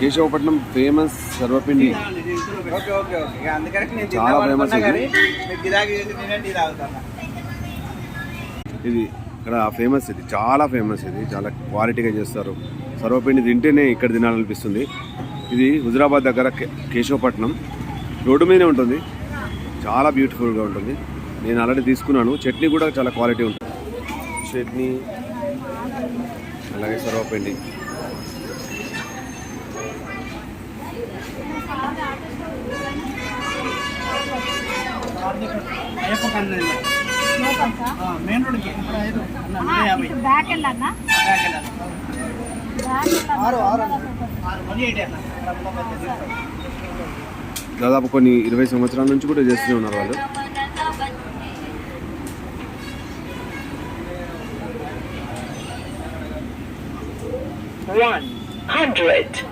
Keshavapatnam famous సర్వపిండి, చాలా famous ఇది. ఇక్కడ ఫేమస్ ఇది, చాలా ఫేమస్ ఇది, చాలా క్వాలిటీగా చేస్తారు. సర్వపిండి తింటేనే ఇక్కడ తినాలనిపిస్తుంది. ఇది హుజరాబాద్ దగ్గర కేశవపట్నం రోడ్డు మీదనే ఉంటుంది. చాలా బ్యూటిఫుల్గా ఉంటుంది. నేను ఆల్రెడీ తీసుకున్నాను. చట్నీ కూడా చాలా క్వాలిటీ ఉంటుంది. చట్నీ అలాగే సర్వపిండి. దాదాపు కొన్ని 20 సంవత్సరాల నుంచి కూడా చేస్తూనే ఉన్నారు వాళ్ళు. 100